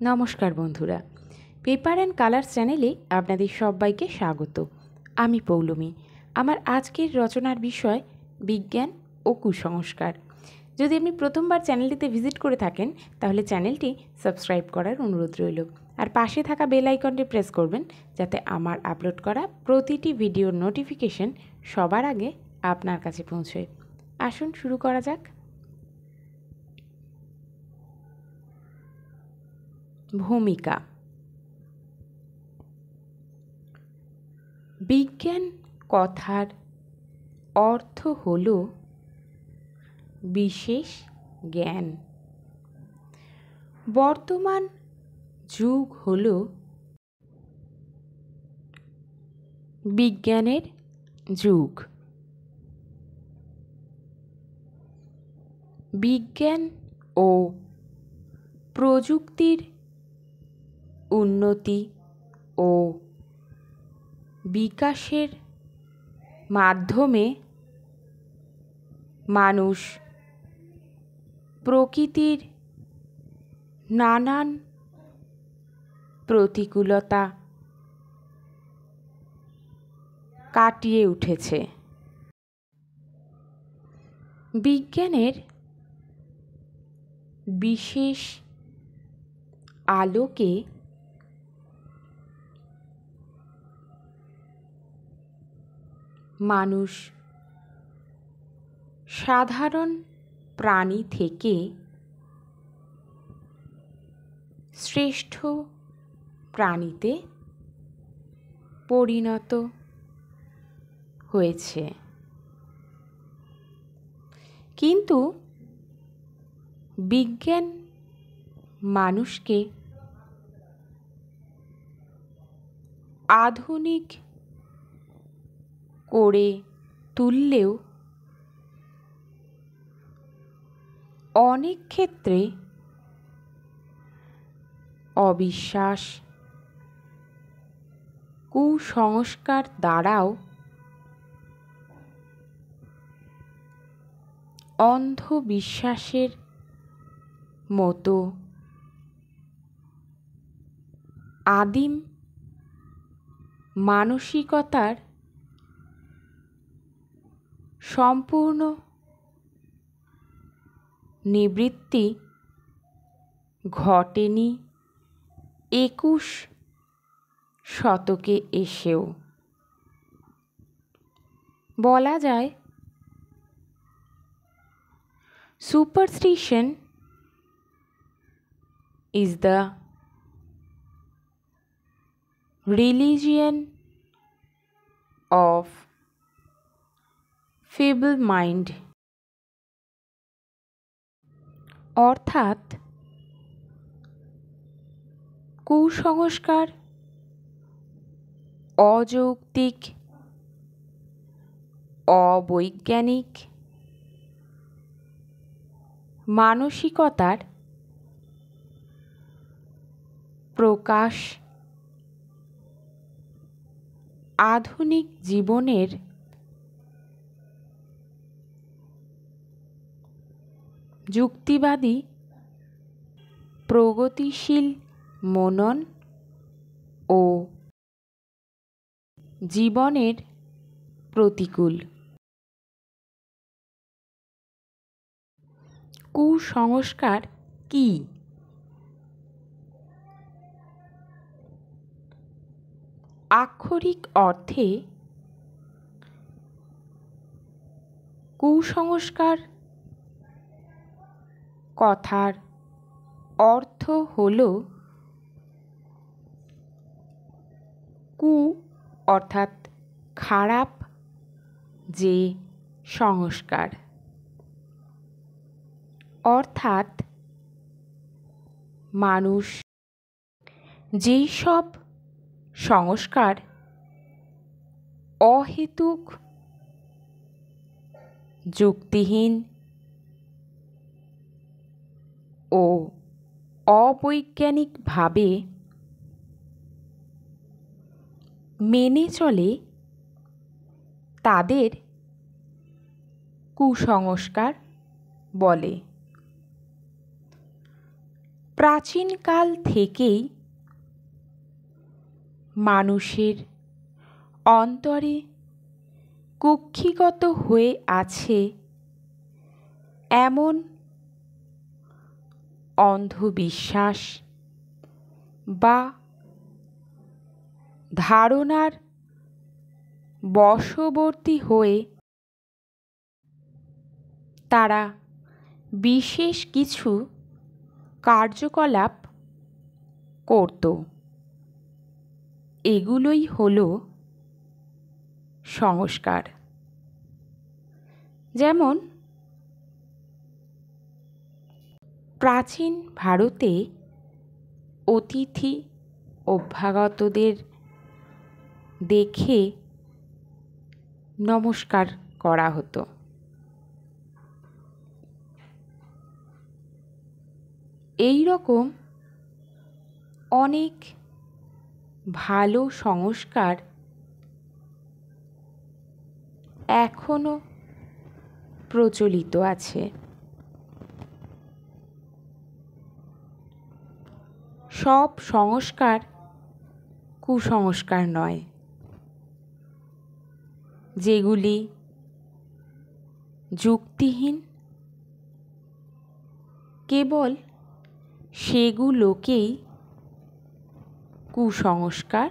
নমস্কার বন্ধুরা, paper and colours চ্যানেলে আপনাদের সবাইকে স্বাগত। আমি পৌলমী। আমার আজকের রচনার বিষয় বিজ্ঞান ও কুসংস্কার। যদি আপনি প্রথমবার চ্যানেলটিতে ভিজিট করে থাকেন তাহলে চ্যানেলটি সাবস্ক্রাইব করার অনুরোধ রইল, আর পাশে থাকা বেল আইকনটি প্রেস করবেন যাতে আমার আপলোড করা প্রতিটি ভিডিওর নোটিফিকেশন সবার আগে আপনার কাছে পৌঁছয়। আসুন শুরু করা যাক। ভূমিকা। বিজ্ঞান কথার অর্থ হল বিশেষ জ্ঞান। বর্তমান যুগ হল বিজ্ঞানের যুগ। বিজ্ঞান ও প্রযুক্তির উন্নতি ও বিকাশের মাধ্যমে মানুষ প্রকৃতির নানান প্রতিকূলতা কাটিয়ে উঠেছে। বিজ্ঞানের বিশেষ আলোকে মানুষ সাধারণ প্রাণী থেকে শ্রেষ্ঠ প্রাণীতে পরিণত হয়েছে। কিন্তু বিজ্ঞান মানুষকে আধুনিক করে তুললেও অনেক ক্ষেত্রে অবিশ্বাস, কুসংস্কার দ্বারাও অন্ধবিশ্বাসের মতো আদিম মানসিকতার সম্পূর্ণ নিবৃত্তি ঘটেনি 21 শতকে এসেও। বলা যায়, superstition is the religion of feeble mind, অর্থাৎ কুসংস্কার অযৌক্তিক, অবৈজ্ঞানিক মানসিকতার প্রকাশ আধুনিক জীবনের যুক্তিবাদী প্রগতিশীল মনন ও জীবনের প্রতিকূল। কুসংস্কার কি? আক্ষরিক অর্থে কুসংস্কার কথার অর্থ হল কু অর্থাৎ খারাপ যে সংস্কার, অর্থাৎ মানুষ যেই সব সংস্কার অহেতুক, যুক্তিহীন ও অবৈজ্ঞানিকভাবে মেনে চলে তাদের কুসংস্কার বলে। প্রাচীনকাল থেকেই মানুষের অন্তরে কুক্ষিগত হয়ে আছে এমন অন্ধবিশ্বাস বা ধারণার বশবর্তী হয়ে তারা বিশেষ কিছু কার্যকলাপ করত। এগুলোই হলো সংস্কার। যেমন প্রাচীন ভারতে অতিথি অভ্যাগতদের দেখে নমস্কার করা হতো। এই রকম অনেক ভালো সংস্কার এখনো প্রচলিত আছে। সব সংস্কার কুসংস্কার নয়। যেগুলি যুক্তিহীন কেবল সেগুলোকেই কুসংস্কার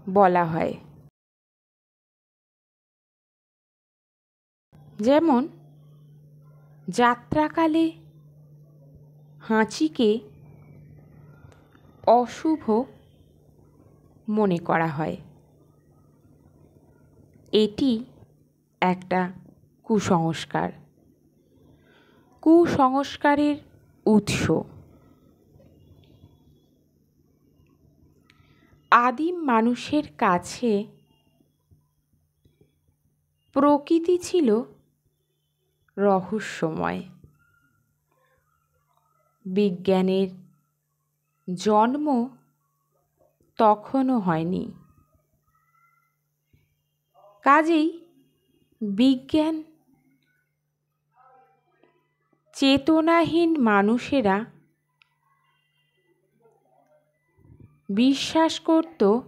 বলা হয়। যেমন যাত্রাকালে হাঁচিকে অশুভ মনে করা হয়। এটি একটা কুসংস্কার। কুসংস্কারের উৎস আদিম মানুষের কাছে প্রকৃতি ছিল রহস্যময়। বিজ্ঞানের জন্ম তখনও হয়নি। কাজেই বিজ্ঞান চেতনাহীন মানুষেরা বিশ্বাস করত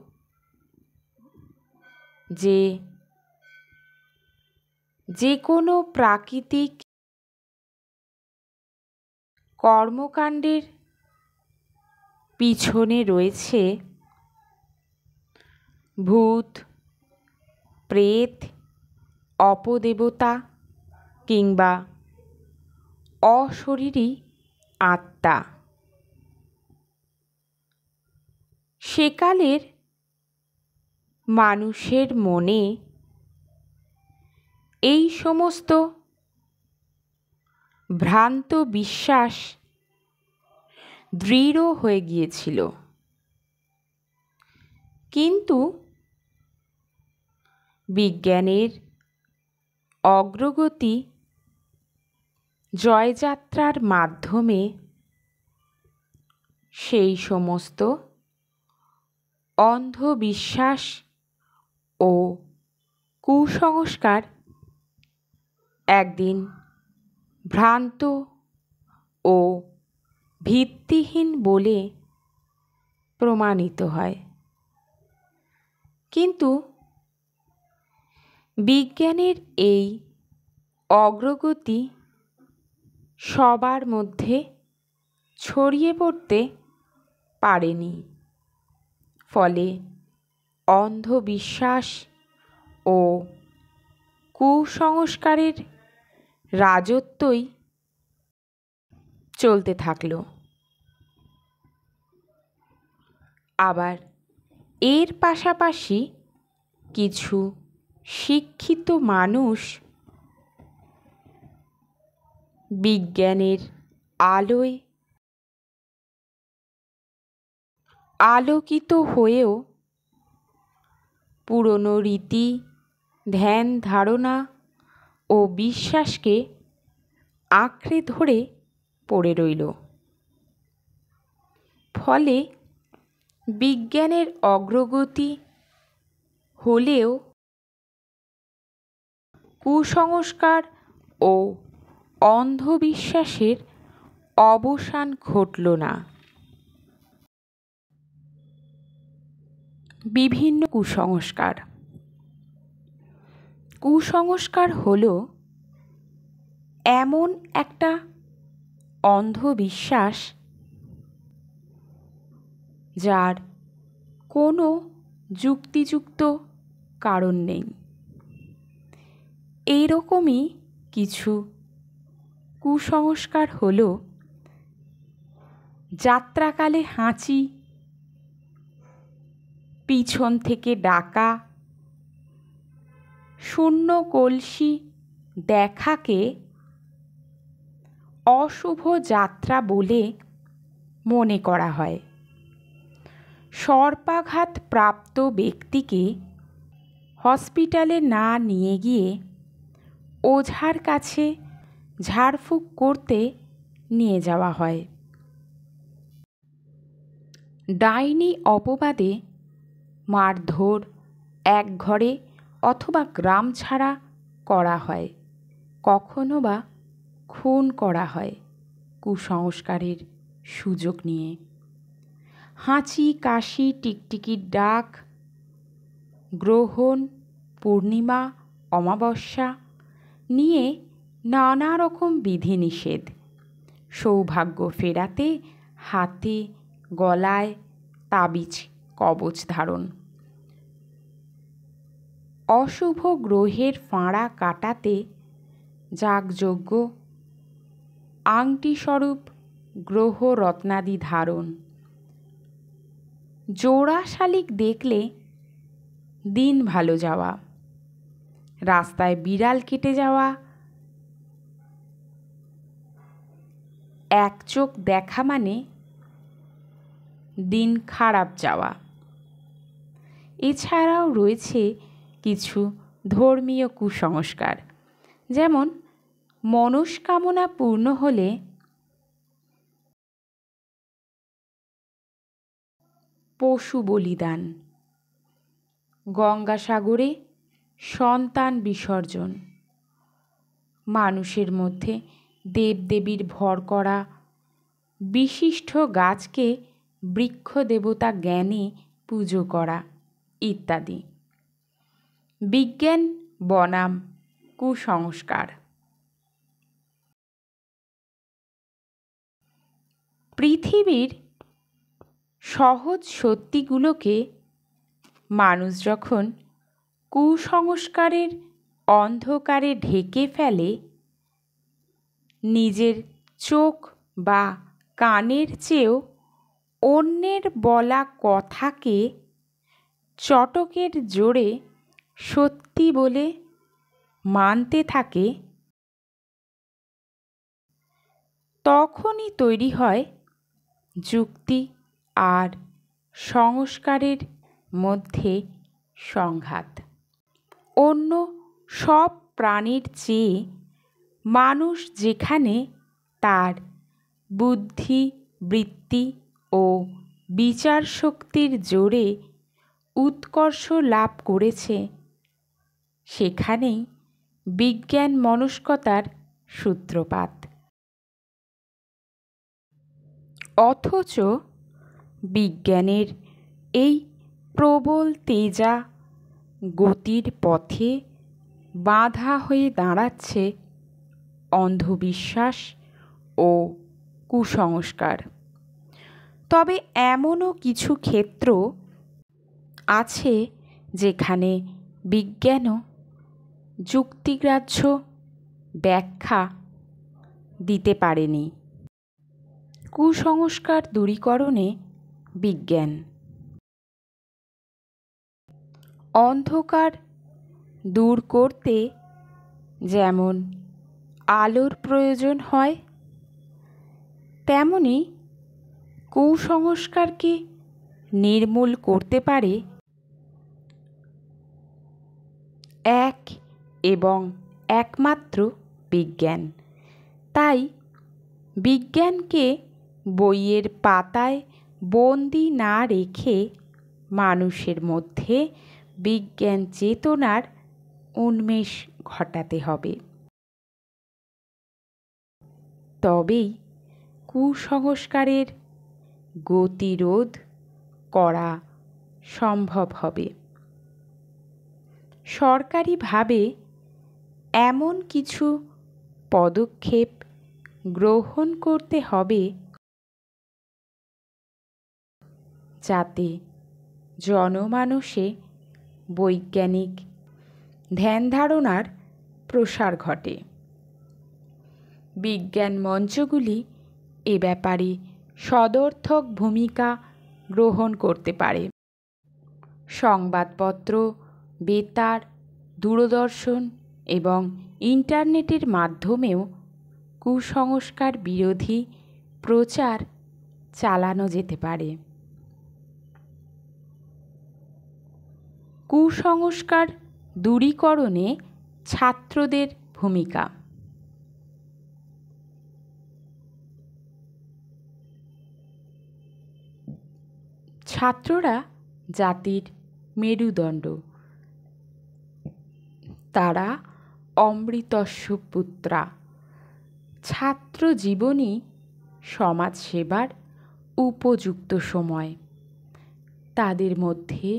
যে কোনো প্রাকৃতিক কর্মকাণ্ডের পিছনে রয়েছে ভূত, প্রেত, অপদেবতা কিংবা অশরীরী আত্মা। সেকালের মানুষের মনে এই সমস্ত ভ্রান্ত বিশ্বাস দৃঢ় হয়ে গিয়েছিল। কিন্তু বিজ্ঞানের অগ্রগতি জয়যাত্রার মাধ্যমে সেই সমস্ত অন্ধবিশ্বাস ও কুসংস্কার একদিন ভ্রান্ত ও ভিত্তিহীন বলে প্রমাণিত হয়। কিন্তু বিজ্ঞানের এই অগ্রগতি সবার মধ্যে ছড়িয়ে পড়তে পারেনি। ফলে অন্ধবিশ্বাস ও কুসংস্কারের রাজত্বই চলতে থাকলো। আবার এর পাশাপাশি কিছু শিক্ষিত মানুষ বিজ্ঞানের আলোয় আলোকিত হয়েও পুরনো রীতি, ধ্যান ধারণা ও বিশ্বাসকে আঁকড়ে ধরে পড়ে রইল। ফলে বিজ্ঞানের অগ্রগতি হলেও কুসংস্কার ও অন্ধবিশ্বাসের অবসান ঘটল না। বিভিন্ন কুসংস্কার। কুসংস্কার হল এমন একটা অন্ধবিশ্বাস যার কোনো যুক্তিযুক্ত কারণ নেই। এইরকমই কিছু কুসংস্কার হল যাত্রাকালে হাঁচি, পিছন থেকে ডাকা, শূন্য কলসি দেখাকে অশুভ যাত্রা বলে মনে করা হয়। সর্পাঘাত প্রাপ্ত ব্যক্তিকে হসপিটালে না নিয়ে গিয়ে ওঝার কাছে ঝাড়ফুঁক করতে নিয়ে যাওয়া হয়। ডাইনি অপবাদে মারধর, একঘরে অথবা গ্রাম ছাড়া করা হয়, কখনো বা খুন করা হয় কুসংস্কারের সুযোগ নিয়ে। হাঁচি, কাশি, টিকটিকির ডাক, গ্রহণ, পূর্ণিমা, অমাবস্যা নিয়ে নানা রকম বিধিনিষেধ। সৌভাগ্য ফেরাতে হাতে গলায় তাবিজ কবচ ধারণ, অশুভ গ্রহের ফাঁড়া কাটাতে যাগযজ্ঞ, আংটিস্বরূপ গ্রহ রত্নাদি ধারণ, জোড়া শালিক দেখলে দিন ভালো যাওয়া, রাস্তায় বিড়াল কেটে যাওয়া, এক চোখ দেখা মানে দিন খারাপ যাওয়া। এছাড়াও রয়েছে কিছু ধর্মীয় কুসংস্কার, যেমন মনস্কামনা পূর্ণ হলে পশু বলিদান, গঙ্গাসাগরে সন্তান বিসর্জন, মানুষের মধ্যে দেবদেবীর ভর করা, বিশিষ্ট গাছকে বৃক্ষ দেবতা জ্ঞানে পুজো করা ইত্যাদি। বিজ্ঞান বনাম কুসংস্কার। পৃথিবীর সহজ সত্যিগুলোকে মানুষ যখন কুসংস্কারের অন্ধকারে ঢেকে ফেলে, নিজের চোখ বা কানের চেয়েও অন্যের বলা কথাকে চটকের জোরে সত্যি বলে মানতে থাকে, তখনই তৈরি হয় যুক্তি আর সংস্কারের মধ্যে সংঘাত। অন্য সব প্রাণীর চেয়ে মানুষ যেখানে তার বুদ্ধি, বৃত্তি ও বিচার শক্তির জোরে উৎকর্ষ লাভ করেছে, সেখানেই বিজ্ঞান মনস্কতার সূত্রপাত। অথচ বিজ্ঞানের এই প্রবল তেজা গতির পথে বাধা হয়ে দাঁড়াচ্ছে অন্ধবিশ্বাস ও কুসংস্কার। তবে এমনও কিছু ক্ষেত্র আছে যেখানে বিজ্ঞানও যুক্তিগ্রাহ্য ব্যাখ্যা দিতে পারেনি। কুসংস্কার দূরীকরণে বিজ্ঞান। অন্ধকার দূর করতে যেমন আলোর প্রয়োজন হয়, তেমনি কুসংস্কারকে নির্মূল করতে পারে এক এবং একমাত্র বিজ্ঞান। তাই বিজ্ঞানকে বইয়ের পাতায় বন্দি না রেখে মানুষের মধ্যে বিজ্ঞান চেতনার উন্মেষ ঘটাতে হবে। তবেই কুসংস্কারের গতিরোধ করা সম্ভব হবে। সরকারিভাবে এমন কিছু পদক্ষেপ গ্রহণ করতে হবে যাতে জনমানসে বৈজ্ঞানিক ধ্যানধারণার প্রসার ঘটে। বিজ্ঞান মঞ্চগুলি এ ব্যাপারে সদর্থক ভূমিকা গ্রহণ করতে পারে। সংবাদপত্র, বেতার, দূরদর্শন এবং ইন্টারনেটের মাধ্যমেও কুসংস্কার বিরোধী প্রচার চালানো যেতে পারে। কুসংস্কার দূরীকরণে ছাত্রদের ভূমিকা। ছাত্ররা জাতির মেরুদণ্ড। তারা অমৃতস্য পুত্রা। ছাত্র জীবনই সমাজসেবার উপযুক্ত সময়। তাদের মধ্যে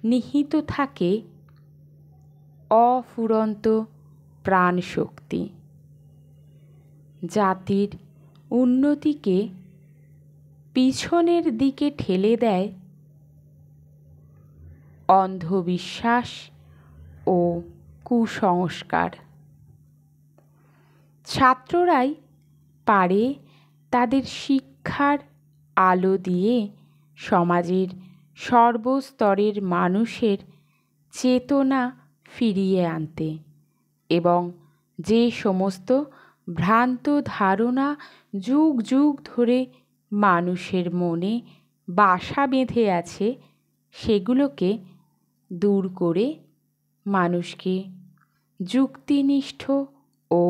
নিহিত থাকে অফুরন্ত প্রাণশক্তি। জাতির উন্নতিকে পিছনের দিকে ঠেলে দেয় অন্ধবিশ্বাস ও কুসংস্কার। ছাত্ররাই পারে তাদের শিক্ষার আলো দিয়ে সমাজের সর্বস্তরের মানুষের চেতনা ফিরিয়ে আনতে এবং যে সমস্ত ভ্রান্ত ধারণা যুগ যুগ ধরে মানুষের মনে বাসা বেঁধে আছে সেগুলোকে দূর করে মানুষকে যুক্তিনিষ্ঠ ও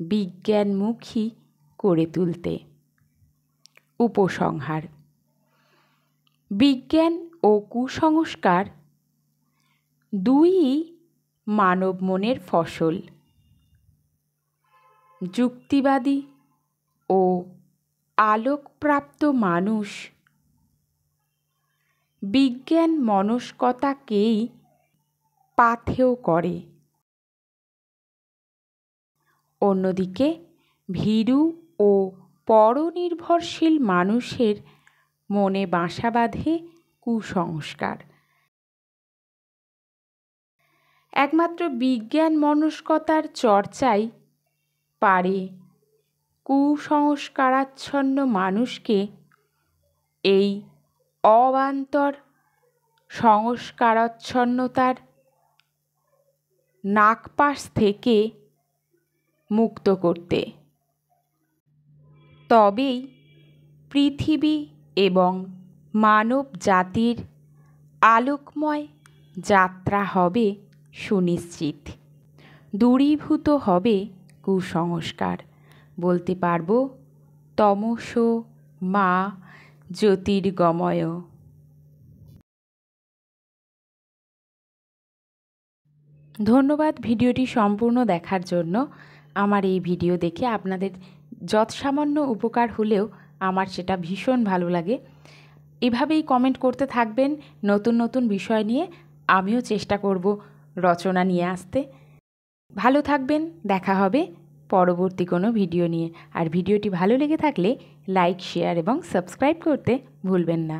বিজ্ঞানমুখী করে তুলতে। উপসংহার: বিজ্ঞান ও কুসংস্কার দুইই মানব মনের ফসল। যুক্তিবাদী ও আলোকপ্রাপ্ত মানুষ বিজ্ঞান মনস্কতাকেই পাথেয় করে। অন্যদিকে ভীরু ও পরনির্ভরশীল মানুষের মনে বাসা বাঁধে কুসংস্কার। একমাত্র বিজ্ঞান মনস্কতার চর্চাই পারে কুসংস্কারাচ্ছন্ন মানুষকে এই অবান্তর সংস্কারাচ্ছন্নতার নাগপাশ থেকে মুক্ত করতে। তবেই পৃথিবী এবং মানব জাতির আলোকময় যাত্রা হবে সুনিশ্চিত। দূরীভূত হবে কুসংস্কার। বলতে পারব তমসো মা জ্যোতির্গময়। ধন্যবাদ ভিডিওটি সম্পূর্ণ দেখার জন্য। আমার এই ভিডিও দেখে আপনাদের যৎসামান্য উপকার হলেও আমার সেটা ভীষণ ভালো লাগে। এভাবেই কমেন্ট করতে থাকবেন নতুন নতুন বিষয় নিয়ে। আমিও চেষ্টা করব রচনা নিয়ে আসতে। ভালো থাকবেন। দেখা হবে পরবর্তী কোনো ভিডিও নিয়ে। আর ভিডিওটি ভালো লেগে থাকলে লাইক, শেয়ার এবং সাবস্ক্রাইব করতে ভুলবেন না।